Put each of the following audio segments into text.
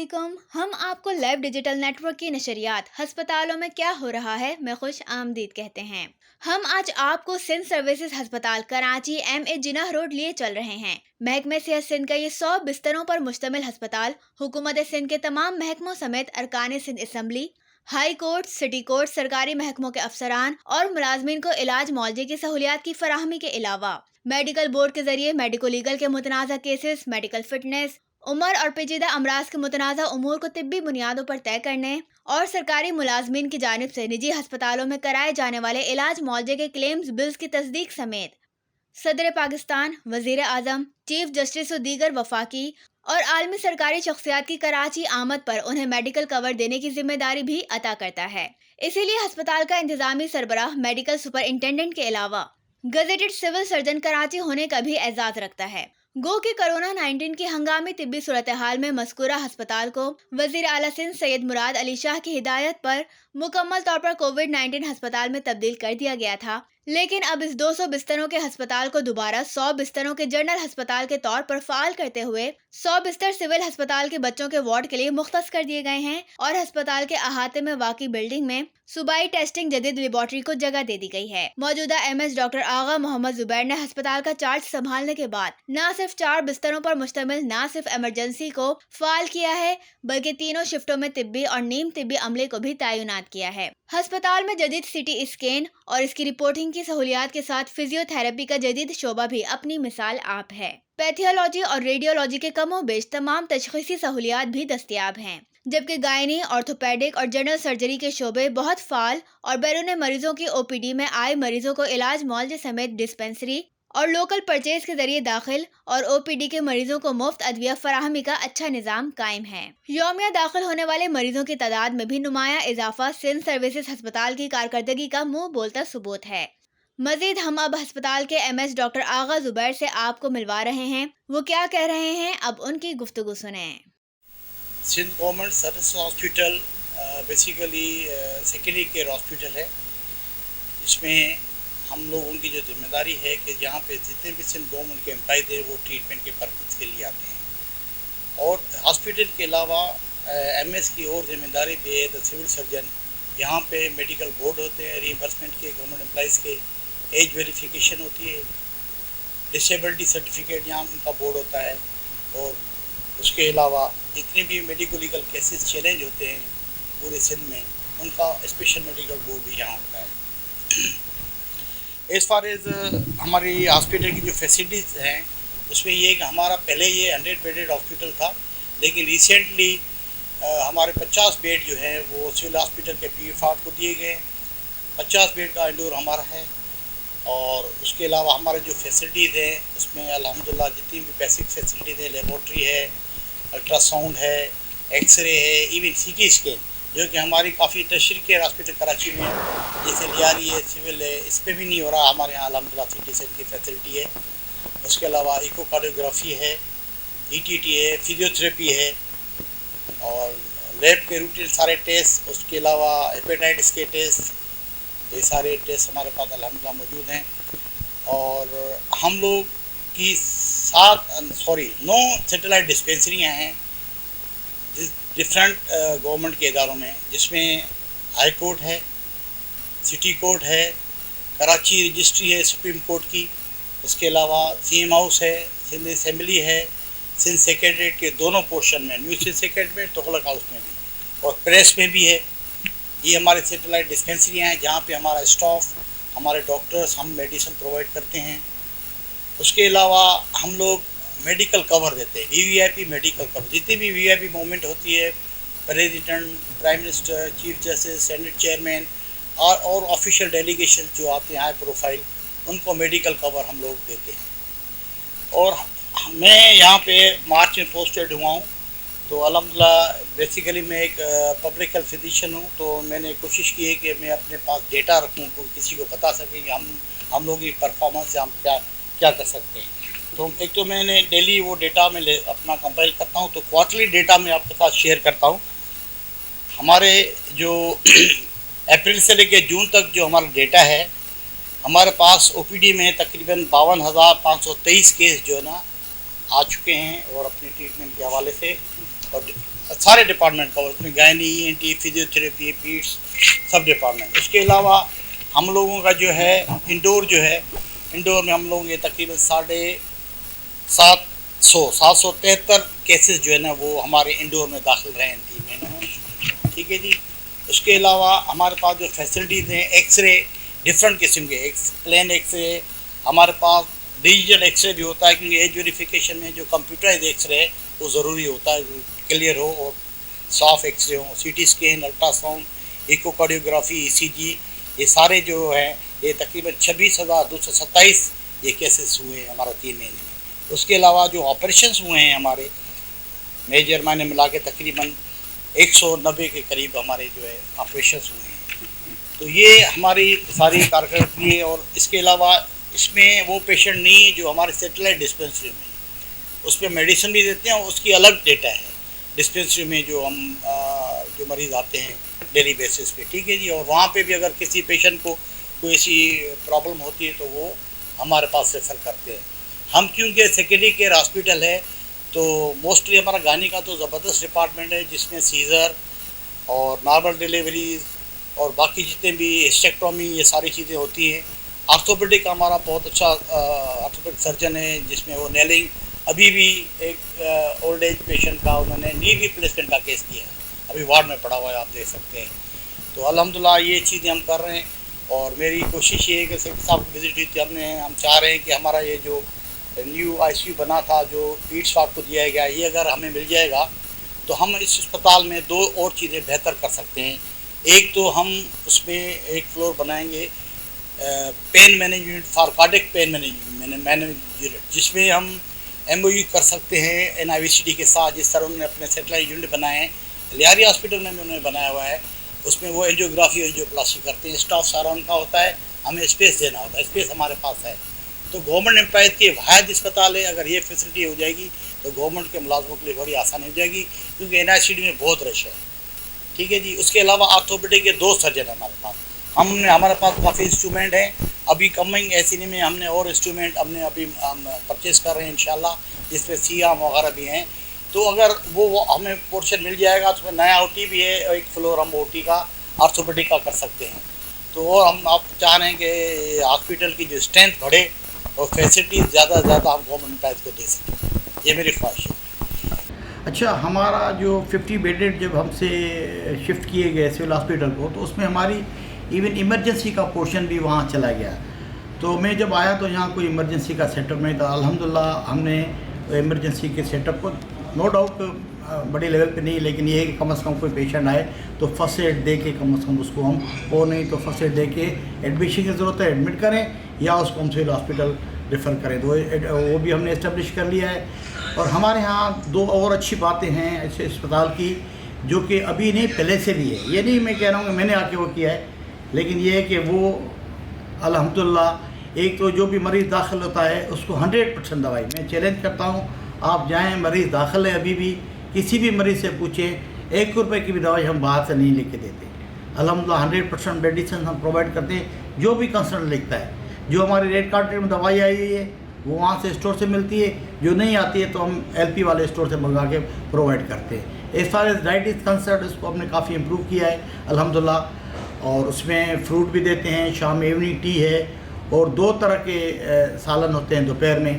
अस्सलामुअलैकुम। हम आपको लाइव डिजिटल नेटवर्क की नशरियात हस्पतालों में क्या हो रहा है में खुश आमदीद कहते हैं। हम आज आपको सिंध सर्विसेज अस्पताल कराची MA जिनाह रोड लिए चल रहे हैं। महकमे सेहत सिंध का ये 100 बिस्तरों पर मुश्तमिल अस्पताल हुकूमत सिंध के तमाम महकमों समेत अरकान Sindh assembly, high court, city court, सरकारी महकमों के अफसरान और मुलाजमीन को इलाज मुआवजे की सहूलियात की फराहमी के अलावा मेडिकल बोर्ड के जरिए मेडिको लीगल के मुतनाज़ा केसेस, मेडिकल फिटनेस, उम्र और पेचीदा अमराज के मुतनाज़ा उमूर को तिब्बी बुनियादों पर तय करने और सरकारी मुलाजमीन की जानिब से निजी अस्पतालों में कराए जाने वाले इलाज मुआवजे के क्लेम्स बिल्स की तस्दीक समेत सदर पाकिस्तान, वजीर आजम, चीफ जस्टिस और दीगर वफाकी और आलमी सरकारी शख्सियात की कराची आमद पर उन्हें मेडिकल कवर देने की जिम्मेदारी भी अता करता है। इसीलिए अस्पताल का इंतजामी सरबराह मेडिकल सुपरिंटेंडेंट के अलावा गजेटेड सिविल सर्जन कराची होने का भी एजाज रखता है। गो कि कोरोना 19 की हंगामी तिब्बी सूरत हाल में मज़कूरा अस्पताल को वजीर आला सिंध सैयद मुराद अली शाह की हिदायत पर मुकम्मल तौर पर कोविड-19 अस्पताल में तब्दील कर दिया गया था, लेकिन अब इस 200 बिस्तरों के अस्पताल को दोबारा 100 बिस्तरों के जनरल अस्पताल के तौर पर फाल करते हुए 100 बिस्तर सिविल अस्पताल के बच्चों के वार्ड के लिए मुख्तस कर दिए गए हैं और अस्पताल के अहाते में वाक़ई बिल्डिंग में सूबाई टेस्टिंग जदीद लेबॉर्ट्री को जगह दे दी गई है। मौजूदा MS डॉक्टर आगा मोहम्मद जुबैर ने अस्पताल का चार्ज संभालने के बाद न सिर्फ 4 बिस्तरों पर मुश्तमिल न सिर्फ इमरजेंसी को फाल किया है, बल्कि तीनों शिफ्टों में तिब्बी और नीम तिब्बी अमले को भी तैनात किया है। अस्पताल में जदीद CT स्कैन और इसकी रिपोर्टिंग की सहूलियात के साथ फिजियोथेरेपी का जदीद शोबा भी अपनी मिसाल आप है। पैथियोलॉजी और रेडियोलॉजी के कमो बेश तमाम तशख़ीसी सहूलियात भी दस्तियाब हैं, जबकि गायनी, ऑर्थोपेडिक और जनरल सर्जरी के शोबे बहुत फाल और बैरून मरीजों की OPD में आए मरीजों को इलाज मुआवजे समेत डिस्पेंसरी और लोकल परचेज के जरिए दाखिल और OPD के मरीजों को मुफ्त अदविया फराहमी का अच्छा निज़ाम कायम है। यौमिया दाखिल होने वाले मरीजों की तादाद में भी नुमाया इजाफा सिंध सर्विसेज अस्पताल की कारकर्दगी का मुंह बोलता सबूत है। मजीद हम अब अस्पताल के MS डॉक्टर आगा जुबैर से आपको मिलवा रहे हैं। वो क्या कह रहे हैं, अब उनकी गुफ्तगू सुने। Sindh government service hospital basically secondary care hospital है, जिसमें हम लोगों की जो जिम्मेदारी है कि जहाँ पे जितने भी सिंध गवर्नमेंट के एम्प्लॉइज हैं वो ट्रीटमेंट के पर्पज़ के लिए आते हैं। और हॉस्पिटल के अलावा MS की और जिम्मेदारी भी है द सिविल सर्जन। यहाँ पे मेडिकल बोर्ड होते हैं रीइंबर्समेंट के, गवर्नमेंट एम्प्लॉइज़ के एज वेरिफिकेशन होती है, डिसेबिलिटी सर्टिफिकेट यहाँ उनका बोर्ड होता है, और उसके अलावा जितने भी मेडिको लीगल केसेस चैलेंज होते हैं पूरे सिंध में, उनका स्पेशल मेडिकल बोर्ड भी यहाँ होता है। एज़ फार एज़ हमारी हॉस्पिटल की जो फैसिलिटीज़ हैं उसमें ये है कि हमारा पहले ये 100 बेडेड हॉस्पिटल था, लेकिन रिसेंटली हमारे 50 बेड जो हैं वो सिविल हॉस्पिटल के PF को दिए गए। 50 बेड का इंडोर हमारा है, और उसके अलावा हमारे जो फैसिलिटीज़ हैं उसमें अल्हम्दुलिल्लाह जितनी भी बेसिक फैसिलिटीज़ हैं, लेबॉर्ट्री है, अल्ट्रासाउंड है, एक्सरे है, इवन CT स्कैन, जो कि हमारी काफ़ी टर्शियरी केयर हॉस्पिटल कराची में जैसे लियारी है, सिविल है, इस पर भी नहीं हो रहा। हमारे यहाँ अल्हम्दुलिल्लाह CT स्कैन की फैसिलिटी है। उसके अलावा इकोकार्डियोग्राफी है, ETT है, फिजियोथेरेपी है, और लैब के रूटीन सारे टेस्ट, उसके अलावा हेपेटाइटिस के टेस्ट, ये सारे टेस्ट हमारे पास अल्हम्दुलिल्लाह मौजूद हैं। और हम लोग की 9 सैटेलाइट डिस्पेंसरियाँ हैं डिफरेंट गवर्नमेंट के इदारों में, जिसमें हाई कोर्ट है, सिटी कोर्ट है, कराची रजिस्ट्री है सुप्रीम कोर्ट की, उसके अलावा CM हाउस है, सिंध असम्बली है, सिंध सेक्रेटरीट के दोनों पोर्शन में, न्यू सिंध सेक्रेटरीट में, तुगलक हाउस में भी, और प्रेस में भी है। ये हमारे सैटेलाइट डिस्पेंसरियाँ हैं जहाँ पे हमारा स्टाफ, हमारे डॉक्टर्स, हम मेडिसिन प्रोवाइड करते हैं। उसके अलावा हम लोग मेडिकल कवर देते हैं, VVIP मेडिकल कवर। जितनी भी VVIP मूवमेंट होती है, president, prime minister, chief justice, senate chairman और ऑफिशियल डेलीगेशन जो आते हैं हाई प्रोफाइल, उनको मेडिकल कवर हम लोग देते हैं। और मैं यहाँ पे मार्च में पोस्टेड हुआ हूँ, तो अल्हम्दुलिल्लाह बेसिकली मैं एक पब्लिक हेल्थ फिजिशियन हूँ, तो मैंने कोशिश की है कि मैं अपने पास डेटा रखूँ तो किसी को बता सकें कि हम लोग की परफॉर्मेंस से हम क्या कर सकते हैं। तो एक तो मैंने डेली वो डेटा में अपना कंपाइल करता हूँ, तो क्वार्टरली डेटा मैं आपके साथ शेयर करता हूँ। हमारे जो अप्रैल से लेकर जून तक जो हमारा डेटा है, हमारे पास OPD में तकरीबन 52,523 केस जो है ना आ चुके हैं, और अपने ट्रीटमेंट के हवाले से, और सारे डिपार्टमेंट कवर, उसमें गायनी, ENT, फिजियोथेरेपी, पीड्स, सब डिपार्टमेंट। उसके अलावा हम लोगों का जो है इंडोर में हम लोग ये तकरीबन 773 केसेस जो है ना वो हमारे इंडोर में दाखिल रहे इन 3 महीनों में। ठीक है जी। उसके अलावा हमारे पास जो फैसिलिटीज़ हैं, एक्सरे डिफरेंट किस्म के, प्लेन एक्सरे, हमारे पास डिजिटल एक्सरे भी होता है, क्योंकि एज वेरिफिकेशन में जो कंप्यूटराइज एक्सरे है वो ज़रूरी होता है, क्लियर हो और साफ एक्सरे हो। CT scan, ultrasound, echocardiography, ECG, ये सारे जो हैं ये तकरीबन 26,227 ये केसेस हुए हैं हमारा 3 महीने में। उसके अलावा जो ऑपरेशंस हुए हैं हमारे मेजर मायने मिला के तकरीबन 190 के करीब हमारे जो है ऑपरेशंस हुए हैं। तो ये हमारी सारी कारकर्दगी है। और इसके अलावा इसमें वो पेशेंट नहीं जो हमारे सेटेलाइट डिस्पेंसरी में, उसमें मेडिसिन भी देते हैं, उसकी अलग डेटा है डिस्पेंसरी में जो हम जो मरीज़ आते हैं डेली बेसिस पे। ठीक है जी। और वहाँ पे भी अगर किसी पेशेंट को कोई ऐसी प्रॉब्लम होती है तो वो हमारे पास रेफ़र करते हैं हम, क्योंकि सेकेंडरी केयर हॉस्पिटल है तो मोस्टली हमारा गानी का तो ज़बरदस्त डिपार्टमेंट है, जिसमें सीज़र और नॉर्मल डिलीवरीज और बाकी जितने भी हिस्टेक्टोमी ये सारी चीज़ें होती हैं। ऑर्थोपेडिक का हमारा बहुत अच्छा ऑर्थोपेडिक सर्जन है, जिसमें वो नेलिंग, अभी भी एक ओल्ड एज पेशेंट का उन्होंने नी रिप्लेसमेंट का केस किया है, अभी वार्ड में पड़ा हुआ है, आप देख सकते हैं। तो अल्हम्दुलिल्लाह ये चीज़ें हम कर रहे हैं। और मेरी कोशिश ये है कि सेक्रेटरी साहब की विजिट हुई थी, हम चाह रहे हैं कि हमारा ये जो न्यू ICU बना था जो पीड्स वार्ड को दिया गया, ये अगर हमें मिल जाएगा तो हम इस अस्पताल में 2 और चीज़ें बेहतर कर सकते हैं। एक तो हम उसमें एक फ्लोर बनाएंगे pain management unit for cardiac pain management unit, जिसमें हम MOU कर सकते हैं NIVCD के साथ, जिस तरह उन्होंने अपने सेटेलाइट यूनिट बनाए हैं। लियारी हॉस्पिटल में भी उन्होंने बनाया हुआ है, उसमें वो एंजियोग्राफी एंजियोप्लास्टी करते हैं। स्टाफ सारा उनका होता है, हमें स्पेस देना होता है, स्पेस हमारे पास है। तो गवर्नमेंट एम्प्लॉयज़ के वाहिद अस्पताल है, अगर ये फैसिलिटी हो जाएगी तो गवर्नमेंट के मुलाजमों के लिए बड़ी आसानी हो जाएगी, क्योंकि NICD में बहुत रश है। ठीक है जी। उसके अलावा ऑर्थोपेडिक के 2 सर्जन हैं हमारे पास। हमारे पास काफ़ी इंस्ट्रूमेंट हैं, अभी कमिंग ऐसी में हमने और इंस्ट्रूमेंट अभी हम परचेज़ कर रहे हैं इंशाल्लाह, जिसमें सीआम वगैरह भी हैं। तो अगर वो हमें पोर्शन मिल जाएगा तो उसमें नया OT भी है, एक फ्लोर हम OT का ऑर्थोपेडिक का कर सकते हैं। तो और हम आप चाह रहे हैं कि हॉस्पिटल की जो स्ट्रेंथ बढ़े और फैसिलिटीज़ ज़्यादा से ज़्यादा हम गवर्नमेंट एम्प्लॉयज़ को दे सकें, ये मेरी ख्वाहिश है। अच्छा, हमारा जो 50 बेडेड जब हमसे शिफ्ट किए गए सिविल हॉस्पिटल को, तो उसमें हमारी इवन इमरजेंसी का पोर्शन भी वहाँ चला गया। तो मैं जब आया तो यहाँ कोई इमरजेंसी का सेटअप नहीं था। अल्हम्दुलिल्लाह हमने इमरजेंसी के सेटअप को, नो डाउट बड़े लेवल पे नहीं, लेकिन ये है कि कम से कम कोई पेशेंट आए तो फर्स्ट एड दे के कम से कम उसको हम, और नहीं तो फर्स्ट एड दे के एडमिशन की ज़रूरत है एडमिट करें, या उसको हम सिविल हॉस्पिटल रेफ़र करें। तो वो भी हमने इस्टेब्लिश कर लिया है। और हमारे यहाँ 2 और अच्छी बातें हैं ऐसे अस्पताल की, जो कि अभी नहीं पहले से भी है। ये नहीं मैं कह रहा हूँ कि मैंने आके वो किया है, लेकिन ये है कि वो अल्हम्दुलिल्लाह, एक तो जो भी मरीज़ दाखिल होता है उसको 100% दवाई, मैं चैलेंज करता हूँ, आप जाएँ मरीज़ दाखिल है अभी भी, किसी भी मरीज़ से पूछें, 1 रुपये की भी दवाई हम बाहर से नहीं लेके देते। अल्हम्दुलिल्लाह 100% मेडिसिन हम प्रोवाइड करते हैं, जो भी कंसल्टेंट लिखता है। जो हमारे रेड कार्ड में दवाई आई हुई है वो वहाँ से स्टोर से मिलती है, जो नहीं आती है तो हम LP वाले स्टोर से मंगा के प्रोवाइड करते हैं। As far as diet is concern, उसको हमने काफ़ी इम्प्रूव किया है अल्हम्दुलिल्लाह। और उसमें फ्रूट भी देते हैं, शाम में इवनिंग टी है, और 2 तरह के सालन होते हैं दोपहर में,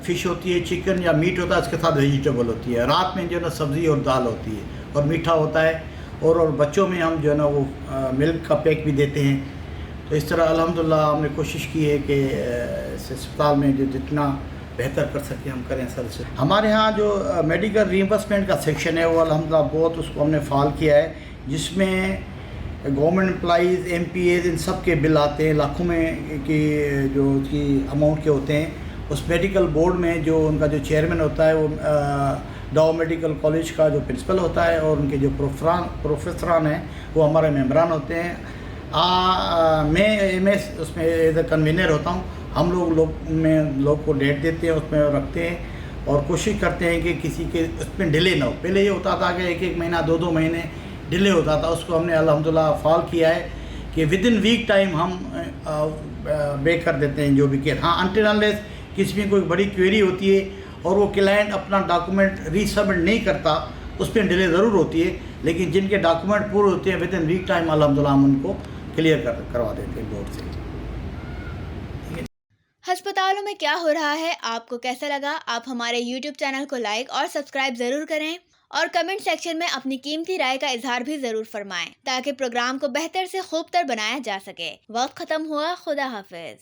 फ़िश होती है, चिकन या मीट होता है, उसके साथ वेजिटेबल होती है। रात में जो है ना सब्ज़ी और दाल होती है, और मीठा होता है। और बच्चों में हम जो है ना वो मिल्क का पैक भी देते हैं। तो इस तरह अल्हम्दुलिल्लाह हमने कोशिश की है कि इस अस्पताल में जो जितना बेहतर कर सकें हम करें सर। हमारे यहाँ जो मेडिकल रीइंबर्समेंट का सेक्शन है वो अल्हम्दुलिल्लाह बहुत उसको हमने फाल किया है, जिसमें गवर्नमेंट एम्प्लॉइज़, MPAs इन सब के बिल आते हैं, लाखों में की जो उसकी अमाउंट के होते हैं। उस मेडिकल बोर्ड में जो उनका जो चेयरमैन होता है वो डाउ मेडिकल कॉलेज का जो प्रिंसिपल होता है, और उनके जो प्रोफेसरान हैं वो हमारे मेम्बरान होते हैं। मैं उसमें एज ए कन्वीनर होता हूँ। हम लोग को डेट देते हैं, उसमें रखते हैं, और कोशिश करते हैं कि किसी के उसमें डिले ना हो। पहले ये होता था कि 1-1 महीना 2-2 महीने डिले होता था, उसको हमने अल्हम्दुलिल्लाह फॉल किया है कि विदिन वीक टाइम हम पे कर देते हैं जो भी केयर। हाँ, अनटिल अनलेस किसी में कोई बड़ी क्वेरी होती है और वो क्लाइंट अपना डॉक्यूमेंट रीसबमिट नहीं करता, उस पर डिले ज़रूर होती है, लेकिन जिनके डॉक्यूमेंट पूरे होते हैं विद इन वीक टाइम अल्हम्दुलिल्लाह हम उनको क्लियर करवा देते हैं बोर्ड से। अस्पतालों में क्या हो रहा है आपको कैसा लगा? आप हमारे YouTube चैनल को लाइक और सब्सक्राइब जरूर करें और कमेंट सेक्शन में अपनी कीमती राय का इजहार भी जरूर फरमाएं ताकि प्रोग्राम को बेहतर से खूबतर बनाया जा सके। वक्त खत्म हुआ, खुदा हाफिज।